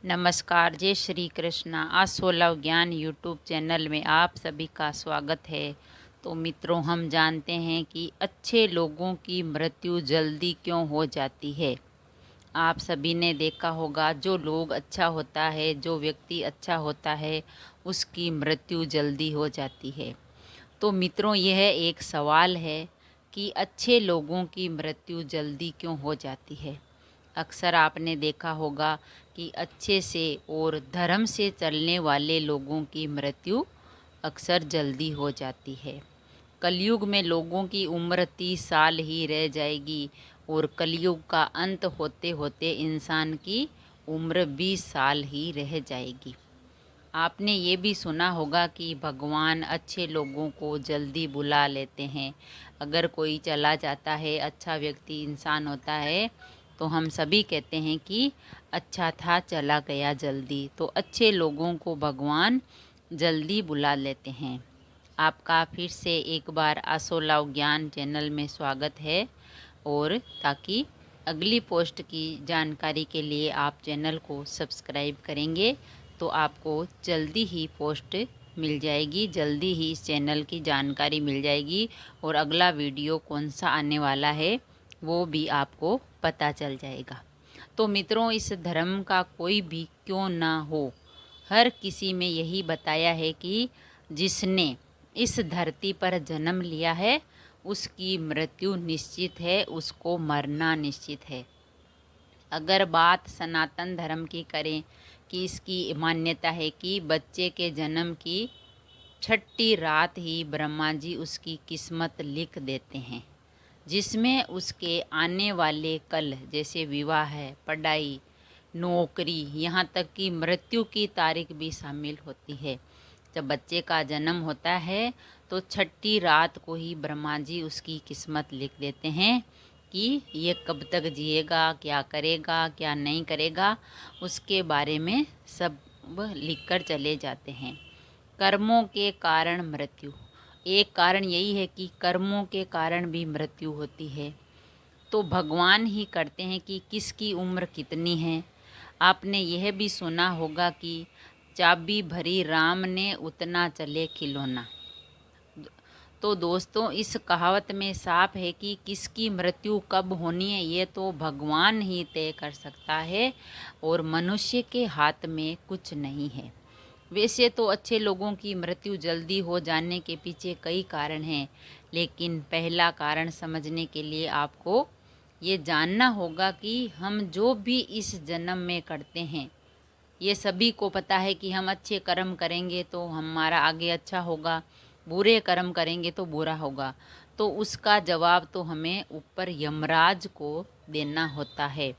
नमस्कार, जय श्री कृष्णा। आज 16 ज्ञान यूट्यूब चैनल में आप सभी का स्वागत है। तो मित्रों, हम जानते हैं कि अच्छे लोगों की मृत्यु जल्दी क्यों हो जाती है। आप सभी ने देखा होगा, जो लोग अच्छा होता है, जो व्यक्ति अच्छा होता है, उसकी मृत्यु जल्दी हो जाती है। तो मित्रों, यह एक सवाल है कि अच्छे लोगों की मृत्यु जल्दी क्यों हो जाती है। अक्सर आपने देखा होगा कि अच्छे से और धर्म से चलने वाले लोगों की मृत्यु अक्सर जल्दी हो जाती है। कलयुग में लोगों की उम्र 30 साल ही रह जाएगी और कलयुग का अंत होते होते इंसान की उम्र 20 साल ही रह जाएगी। आपने ये भी सुना होगा कि भगवान अच्छे लोगों को जल्दी बुला लेते हैं। अगर कोई चला जाता है, अच्छा व्यक्ति इंसान होता है, तो हम सभी कहते हैं कि अच्छा था, चला गया जल्दी। तो अच्छे लोगों को भगवान जल्दी बुला लेते हैं। आपका फिर से एक बार आसोलाव ज्ञान चैनल में स्वागत है। और ताकि अगली पोस्ट की जानकारी के लिए आप चैनल को सब्सक्राइब करेंगे तो आपको जल्दी ही पोस्ट मिल जाएगी, जल्दी ही इस चैनल की जानकारी मिल जाएगी और अगला वीडियो कौन सा आने वाला है वो भी आपको पता चल जाएगा। तो मित्रों, इस धर्म का कोई भी क्यों ना हो, हर किसी में यही बताया है कि जिसने इस धरती पर जन्म लिया है उसकी मृत्यु निश्चित है, उसको मरना निश्चित है। अगर बात सनातन धर्म की करें कि इसकी मान्यता है कि बच्चे के जन्म की छठी रात ही ब्रह्मा जी उसकी किस्मत लिख देते हैं, जिसमें उसके आने वाले कल जैसे विवाह है, पढ़ाई, नौकरी, यहाँ तक कि मृत्यु की तारीख भी शामिल होती है। जब बच्चे का जन्म होता है तो छठी रात को ही ब्रह्मा जी उसकी किस्मत लिख देते हैं कि ये कब तक जिएगा, क्या करेगा, क्या नहीं करेगा, उसके बारे में सब लिख कर चले जाते हैं। कर्मों के कारण मृत्यु, एक कारण यही है कि कर्मों के कारण भी मृत्यु होती है। तो भगवान ही करते हैं कि किसकी उम्र कितनी है। आपने यह भी सुना होगा कि चाबी भरी राम ने उतना चले खिलौना। तो दोस्तों, इस कहावत में साफ है कि किसकी मृत्यु कब होनी है ये तो भगवान ही तय कर सकता है और मनुष्य के हाथ में कुछ नहीं है। वैसे तो अच्छे लोगों की मृत्यु जल्दी हो जाने के पीछे कई कारण हैं, लेकिन पहला कारण समझने के लिए आपको ये जानना होगा कि हम जो भी इस जन्म में करते हैं, ये सभी को पता है कि हम अच्छे कर्म करेंगे तो हमारा आगे अच्छा होगा, बुरे कर्म करेंगे तो बुरा होगा। तो उसका जवाब तो हमें ऊपर यमराज को देना होता है।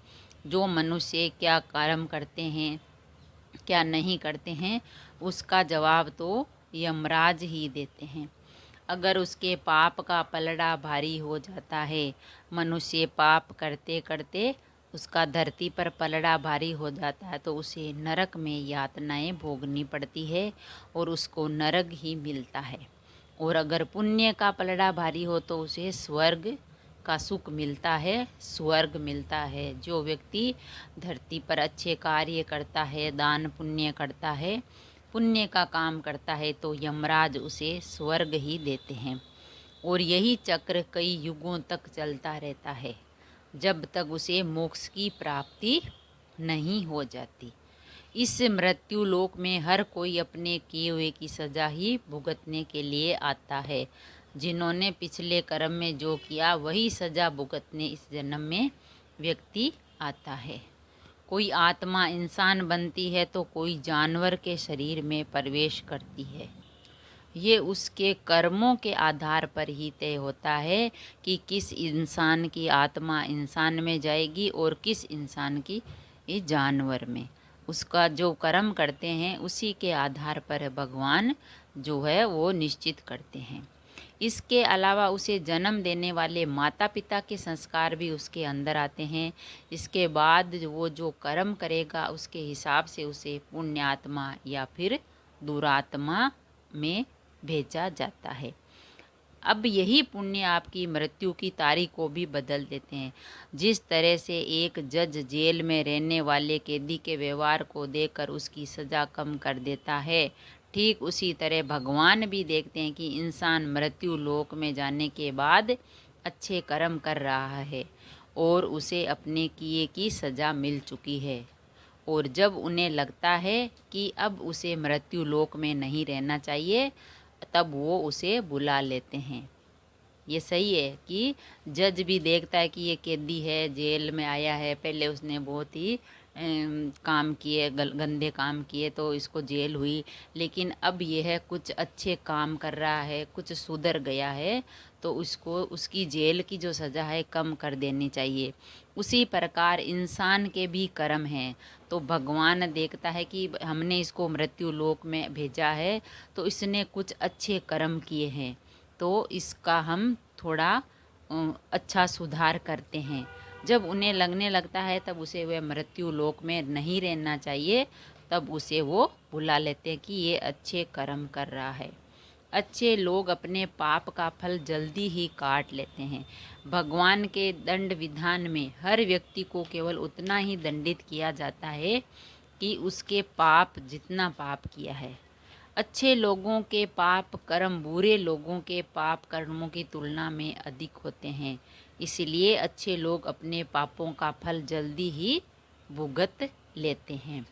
जो मनुष्य क्या कर्म करते हैं, क्या नहीं करते हैं, उसका जवाब तो यमराज ही देते हैं। अगर उसके पाप का पलड़ा भारी हो जाता है, मनुष्य पाप करते करते उसका धरती पर पलड़ा भारी हो जाता है, तो उसे नरक में यातनाएं भोगनी पड़ती है और उसको नरक ही मिलता है। और अगर पुण्य का पलड़ा भारी हो तो उसे स्वर्ग का सुख मिलता है, स्वर्ग मिलता है। जो व्यक्ति धरती पर अच्छे कार्य करता है, दान पुण्य करता है, पुण्य का काम करता है, तो यमराज उसे स्वर्ग ही देते हैं। और यही चक्र कई युगों तक चलता रहता है, जब तक उसे मोक्ष की प्राप्ति नहीं हो जाती। इस मृत्यु लोक में हर कोई अपने किए हुए की सजा ही भुगतने के लिए आता है। जिन्होंने पिछले कर्म में जो किया वही सजा भुगतने इस जन्म में व्यक्ति आता है। कोई आत्मा इंसान बनती है तो कोई जानवर के शरीर में प्रवेश करती है। ये उसके कर्मों के आधार पर ही तय होता है कि किस इंसान की आत्मा इंसान में जाएगी और किस इंसान की जानवर में। उसका जो कर्म करते हैं उसी के आधार पर भगवान जो है वो निश्चित करते हैं। इसके अलावा उसे जन्म देने वाले माता पिता के संस्कार भी उसके अंदर आते हैं। इसके बाद वो जो कर्म करेगा उसके हिसाब से उसे पुण्यात्मा या फिर दुरात्मा में भेजा जाता है। अब यही पुण्य आपकी मृत्यु की तारीख को भी बदल देते हैं। जिस तरह से एक जज जेल में रहने वाले कैदी के व्यवहार को देखकर उसकी सज़ा कम कर देता है, ठीक उसी तरह भगवान भी देखते हैं कि इंसान मृत्यु लोक में जाने के बाद अच्छे कर्म कर रहा है और उसे अपने किए की सज़ा मिल चुकी है, और जब उन्हें लगता है कि अब उसे मृत्यु लोक में नहीं रहना चाहिए, तब वो उसे बुला लेते हैं। ये सही है कि जज भी देखता है कि ये कैदी है, जेल में आया है, पहले उसने बहुत ही काम किए, गंदे काम किए तो इसको जेल हुई, लेकिन अब यह कुछ अच्छे काम कर रहा है, कुछ सुधर गया है, तो उसको उसकी जेल की जो सज़ा है कम कर देनी चाहिए। उसी प्रकार इंसान के भी कर्म हैं, तो भगवान देखता है कि हमने इसको मृत्यु लोक में भेजा है तो इसने कुछ अच्छे कर्म किए हैं, तो इसका हम थोड़ा अच्छा सुधार करते हैं। जब उन्हें लगने लगता है तब उसे वह मृत्यु लोक में नहीं रहना चाहिए, तब उसे वो बुला लेते हैं कि ये अच्छे कर्म कर रहा है। अच्छे लोग अपने पाप का फल जल्दी ही काट लेते हैं। भगवान के दंड विधान में हर व्यक्ति को केवल उतना ही दंडित किया जाता है कि उसके पाप जितना पाप किया है। अच्छे लोगों के पाप कर्म बुरे लोगों के पाप कर्मों की तुलना में अधिक होते हैं, इसलिए अच्छे लोग अपने पापों का फल जल्दी ही भुगत लेते हैं।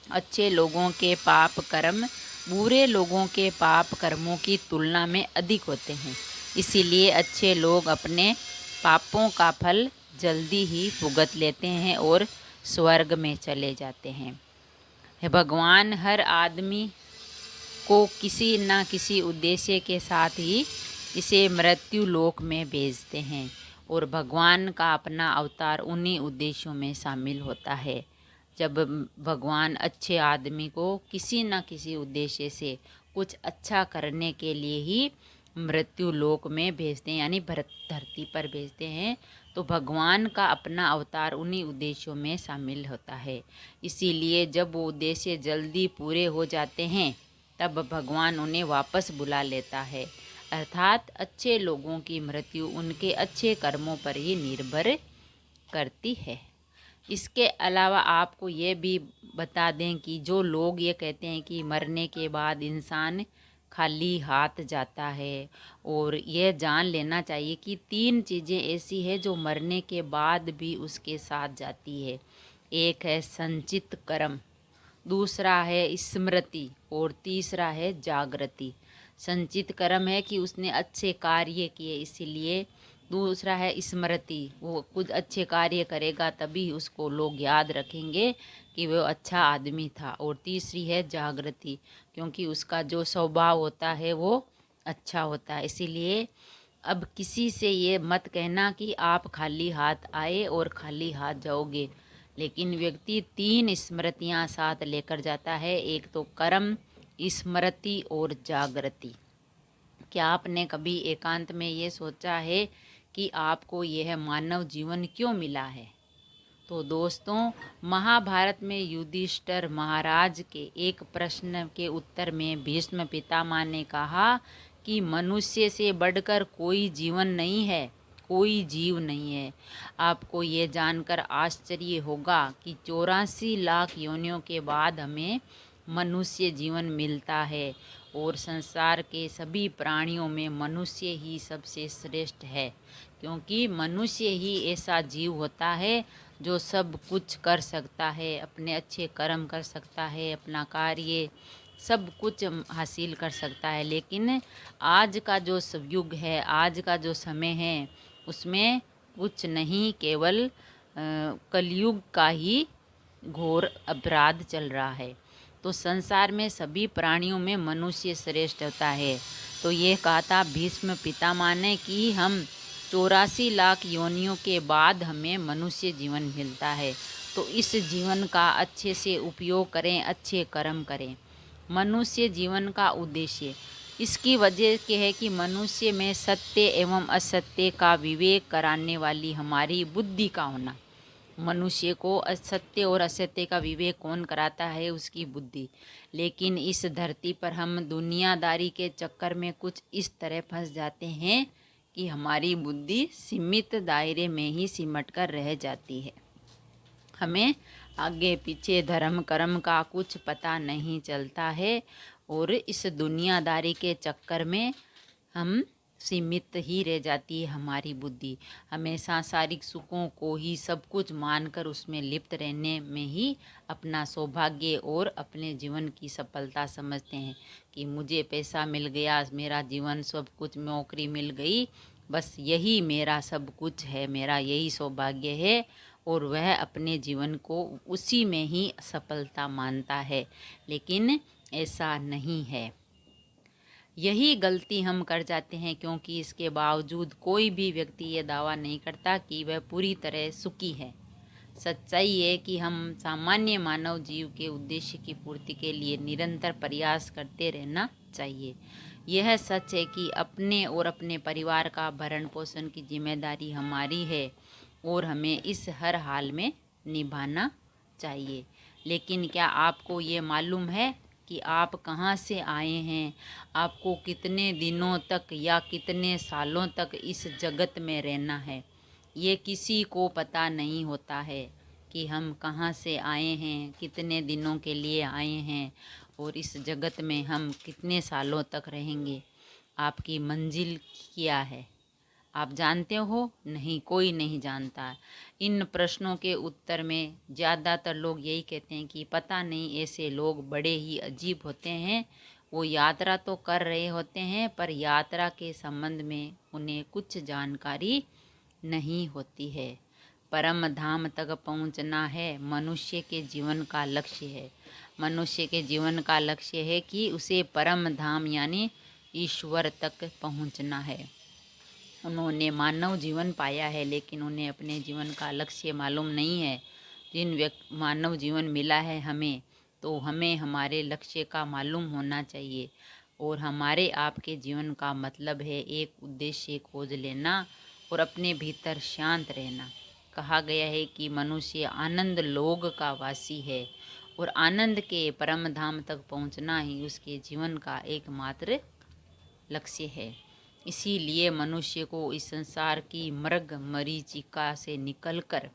अच्छे लोगों के पाप कर्म बुरे लोगों के पाप कर्मों की तुलना में अधिक होते हैं, इसीलिए अच्छे लोग अपने पापों का फल जल्दी ही भुगत लेते हैं और स्वर्ग में चले जाते हैं। भगवान हर आदमी को किसी न किसी उद्देश्य के साथ ही इसे मृत्यु लोक में भेजते हैं, और भगवान का अपना अवतार उन्हीं उद्देश्यों में शामिल होता है। जब भगवान अच्छे आदमी को किसी न किसी उद्देश्य से कुछ अच्छा करने के लिए ही मृत्यु लोक में भेजते हैं, यानी धरती पर भेजते हैं, तो भगवान का अपना अवतार उन्हीं उद्देश्यों में शामिल होता है। इसीलिए जब वो उद्देश्य जल्दी पूरे हो जाते हैं तब भगवान उन्हें वापस बुला लेता है, अर्थात अच्छे लोगों की मृत्यु उनके अच्छे कर्मों पर ही निर्भर करती है। इसके अलावा आपको ये भी बता दें कि जो लोग ये कहते हैं कि मरने के बाद इंसान खाली हाथ जाता है, और यह जान लेना चाहिए कि 3 चीज़ें ऐसी है जो मरने के बाद भी उसके साथ जाती है। एक है संचित कर्म, दूसरा है स्मृति, और तीसरा है जागृति। संचित कर्म है कि उसने अच्छे कार्य किए इसलिए, दूसरा है स्मृति, वो कुछ अच्छे कार्य करेगा तभी उसको लोग याद रखेंगे कि वो अच्छा आदमी था, और तीसरी है जागृति, क्योंकि उसका जो स्वभाव होता है वो अच्छा होता है। इसीलिए अब किसी से ये मत कहना कि आप खाली हाथ आए और खाली हाथ जाओगे, लेकिन व्यक्ति 3 स्मृतियाँ साथ लेकर जाता है, एक तो कर्म, स्मृति और जागृति। क्या आपने कभी एकांत में ये सोचा है कि आपको यह मानव जीवन क्यों मिला है? तो दोस्तों, महाभारत में युधिष्ठिर महाराज के एक प्रश्न के उत्तर में भीष्म पितामह ने कहा कि मनुष्य से बढ़कर कोई जीवन नहीं है, कोई जीव नहीं है। आपको ये जानकर आश्चर्य होगा कि 84 लाख योनियों के बाद हमें मनुष्य जीवन मिलता है, और संसार के सभी प्राणियों में मनुष्य ही सबसे श्रेष्ठ है, क्योंकि मनुष्य ही ऐसा जीव होता है जो सब कुछ कर सकता है, अपने अच्छे कर्म कर सकता है, अपना कार्य सब कुछ हासिल कर सकता है। लेकिन आज का जो युग है, आज का जो समय है, उसमें कुछ नहीं, केवल कलयुग का ही घोर अपराध चल रहा है। तो संसार में सभी प्राणियों में मनुष्य श्रेष्ठ होता है। तो ये कहा था भीष्म पितामह ने कि हम 84 लाख योनियों के बाद हमें मनुष्य जीवन मिलता है, तो इस जीवन का अच्छे से उपयोग करें, अच्छे कर्म करें। मनुष्य जीवन का उद्देश्य इसकी वजह के है कि मनुष्य में सत्य एवं असत्य का विवेक कराने वाली हमारी बुद्धि का होना। मनुष्य को असत्य और असत्य का विवेक कौन कराता है? उसकी बुद्धि। लेकिन इस धरती पर हम दुनियादारी के चक्कर में कुछ इस तरह फंस जाते हैं कि हमारी बुद्धि सीमित दायरे में ही सिमट कर रह जाती है। हमें आगे पीछे धर्म कर्म का कुछ पता नहीं चलता है और इस दुनियादारी के चक्कर में हम सीमित ही रह जाती है हमारी बुद्धि। हमें सांसारिक सुखों को ही सब कुछ मानकर उसमें लिप्त रहने में ही अपना सौभाग्य और अपने जीवन की सफलता समझते हैं कि मुझे पैसा मिल गया, मेरा जीवन सब कुछ, नौकरी मिल गई, बस यही मेरा सब कुछ है, मेरा यही सौभाग्य है, और वह अपने जीवन को उसी में ही सफलता मानता है। लेकिन ऐसा नहीं है। यही गलती हम कर जाते हैं, क्योंकि इसके बावजूद कोई भी व्यक्ति ये दावा नहीं करता कि वह पूरी तरह सुखी है। सच्चाई है कि हम सामान्य मानव जीव के उद्देश्य की पूर्ति के लिए निरंतर प्रयास करते रहना चाहिए। यह सच है कि अपने और अपने परिवार का भरण पोषण की जिम्मेदारी हमारी है और हमें इस हर हाल में निभाना चाहिए। लेकिन क्या आपको ये मालूम है कि आप कहाँ से आए हैं? आपको कितने दिनों तक या कितने सालों तक इस जगत में रहना है? ये किसी को पता नहीं होता है कि हम कहाँ से आए हैं, कितने दिनों के लिए आए हैं और इस जगत में हम कितने सालों तक रहेंगे। आपकी मंजिल क्या है? आप जानते हो? नहीं, कोई नहीं जानता। इन प्रश्नों के उत्तर में ज़्यादातर लोग यही कहते हैं कि पता नहीं, ऐसे लोग बड़े ही अजीब होते हैं। वो यात्रा तो कर रहे होते हैं पर यात्रा के संबंध में उन्हें कुछ जानकारी नहीं होती है। परम धाम तक पहुंचना है मनुष्य के जीवन का लक्ष्य है। मनुष्य के जीवन का लक्ष्य है कि उसे परम धाम यानी ईश्वर तक पहुंचना है। उन्होंने मानव जीवन पाया है लेकिन उन्हें अपने जीवन का लक्ष्य मालूम नहीं है। जिन मानव जीवन मिला है हमें, तो हमें हमारे लक्ष्य का मालूम होना चाहिए। और हमारे आपके जीवन का मतलब है एक उद्देश्य खोज लेना और अपने भीतर शांत रहना। कहा गया है कि मनुष्य आनंद लोक का वासी है और आनंद के परम धाम तक पहुंचना ही उसके जीवन का एकमात्र लक्ष्य है। इसीलिए मनुष्य को इस संसार की मृग मरीचिका से निकलकर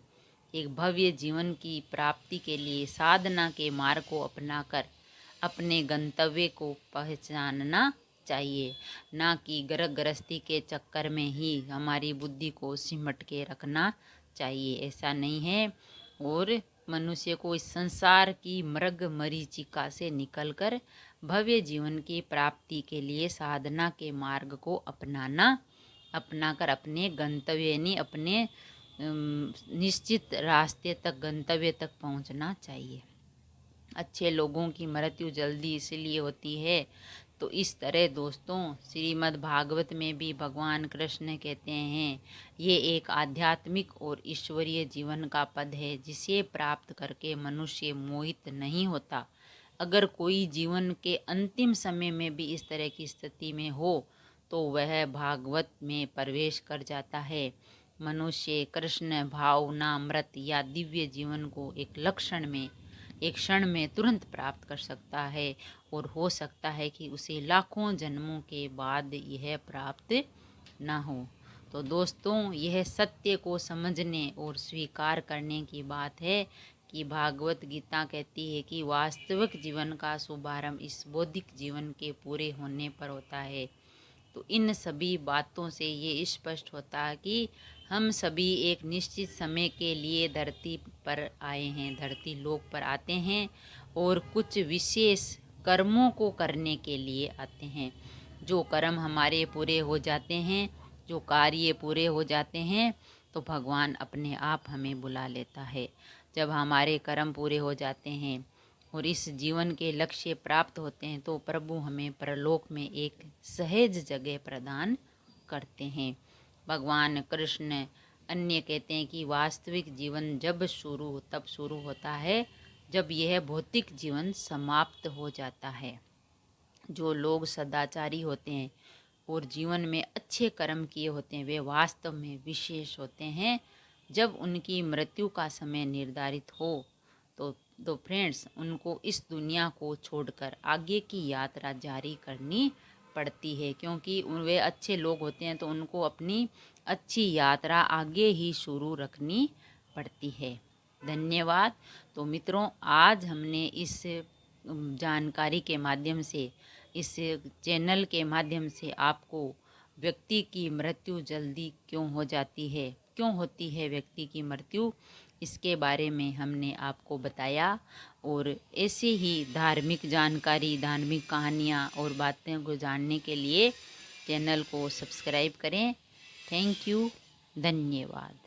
एक भव्य जीवन की प्राप्ति के लिए साधना के मार्ग को अपनाकर अपने गंतव्य को पहचानना चाहिए, ना कि गर्भ गृहस्थी के चक्कर में ही हमारी बुद्धि को सिमट के रखना चाहिए। ऐसा नहीं है। और मनुष्य को इस संसार की मृग मरीचिका से निकलकर भव्य जीवन की प्राप्ति के लिए साधना के मार्ग को अपनाकर अपने गंतव्य यानी अपने निश्चित रास्ते तक, गंतव्य तक पहुंचना चाहिए। अच्छे लोगों की मृत्यु जल्दी इसलिए होती है। तो इस तरह दोस्तों, श्रीमद् भागवत में भी भगवान कृष्ण कहते हैं, ये एक आध्यात्मिक और ईश्वरीय जीवन का पद है जिसे प्राप्त करके मनुष्य मोहित नहीं होता। अगर कोई जीवन के अंतिम समय में भी इस तरह की स्थिति में हो तो वह भागवत में प्रवेश कर जाता है। मनुष्य कृष्ण भावनामृत या दिव्य जीवन को एक क्षण में तुरंत प्राप्त कर सकता है और हो सकता है कि उसे लाखों जन्मों के बाद यह प्राप्त न हो। तो दोस्तों, यह सत्य को समझने और स्वीकार करने की बात है कि भागवत गीता कहती है कि वास्तविक जीवन का शुभारंभ इस बौद्धिक जीवन के पूरे होने पर होता है। तो इन सभी बातों से ये स्पष्ट होता है कि हम सभी एक निश्चित समय के लिए धरती पर आए हैं, धरती लोक पर आते हैं और कुछ विशेष कर्मों को करने के लिए आते हैं। जो कर्म हमारे पूरे हो जाते हैं, जो कार्य पूरे हो जाते हैं, तो भगवान अपने आप हमें बुला लेता है। जब हमारे कर्म पूरे हो जाते हैं और इस जीवन के लक्ष्य प्राप्त होते हैं तो प्रभु हमें परलोक में एक सहज जगह प्रदान करते हैं। भगवान कृष्ण अन्य कहते हैं कि वास्तविक जीवन तब शुरू होता है जब यह भौतिक जीवन समाप्त हो जाता है। जो लोग सदाचारी होते हैं और जीवन में अच्छे कर्म किए होते हैं वे वास्तव में विशेष होते हैं। जब उनकी मृत्यु का समय निर्धारित हो तो फ्रेंड्स उनको इस दुनिया को छोड़कर आगे की यात्रा जारी करनी पड़ती है, क्योंकि वे अच्छे लोग होते हैं तो उनको अपनी अच्छी यात्रा आगे ही शुरू रखनी पड़ती है। धन्यवाद। तो मित्रों, आज हमने इस जानकारी के माध्यम से, इस चैनल के माध्यम से आपको व्यक्ति की मृत्यु जल्दी क्यों हो जाती है, क्यों होती है व्यक्ति की मृत्यु, इसके बारे में हमने आपको बताया। और ऐसे ही धार्मिक जानकारी, धार्मिक कहानियाँ और बातें को जानने के लिए चैनल को सब्सक्राइब करें। Thank you. धन्यवाद।